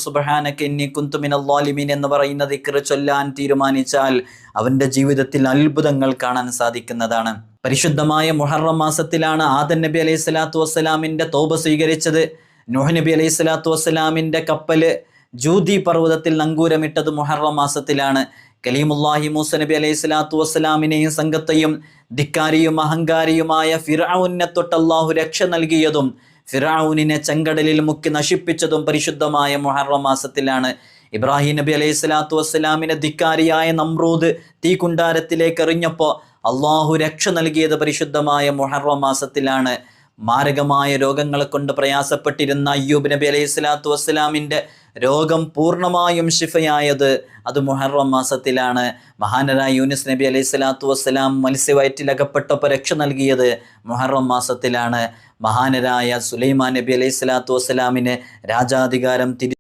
സുബ്ഹാനക ഇന്നി കുന്തു മിനൽ ളാലിമീൻ എന്ന് പറയുന്ന ദിക്ർ ചൊല്ലാൻ തീരുമാനിച്ചാൽ അവന്റെ ജീവിതത്തിൽ അത്ഭുതങ്ങൾ കാണാൻ സാധിക്കുന്നതാണ്. പരിശുദ്ധമായ മുഹറം മാസത്തിലാണ് ആദം നബി അലൈഹി സ്വലാത്തു വസ്സലാമിന്റെ തൗബ സ്വീകരിച്ചത്. നൂഹ് നബി അലൈഹി സ്വലാത്തു വസ്സലാമിന്റെ കപ്പല് ജൂദി പർവ്വതത്തിൽ നങ്കൂരമിട്ടത് മുഹറം മാസത്തിലാണ്. കലീമുല്ലാഹി മൂസ നബി അലൈഹി സ്വലാത്തു വസ്സലാമിനെയും സംഘത്തെയും ധിക്കാരിയും അഹങ്കാരിയുമായ ഫിർഔനെ തൊട്ട് അല്ലാഹു രക്ഷ നൽകിയതും ഫിർഔനിനെ ചെങ്കടലിൽ മുക്കി നശിപ്പിച്ചതും പരിശുദ്ധമായ മുഹറം മാസത്തിലാണ്. ഇബ്രാഹിം നബി അലൈഹി സ്വലാത്തു വസ്സലാമിനെ ധിക്കാരിയായ നമ്രൂദ് തീകുണ്ടാരത്തിലേക്ക് എറിഞ്ഞപ്പോൾ അള്ളാഹു രക്ഷ നൽകിയത് പരിശുദ്ധമായ മുഹറം മാസത്തിലാണ്. മാരകമായ രോഗങ്ങളെ കൊണ്ട് പ്രയാസപ്പെട്ടിരുന്ന അയ്യൂബ് നബി അലൈഹി സ്വലാത്തു വസ്സലാമിൻ്റെ രോഗം പൂർണ്ണമായും ശിഫയായത് അത് മുഹറം മാസത്തിലാണ്. മഹാനരായ യൂനുസ് നബി അലൈഹി സ്വലാത്തു വസ്സലാം മത്സ്യവയറ്റിലകപ്പെട്ടപ്പോൾ രക്ഷ നൽകിയത് മുഹറം മാസത്തിലാണ്. മഹാനരായ സുലൈമാൻ നബി അലൈഹി സ്വലാത്തു വസ്സലാമിന് രാജാധികാരം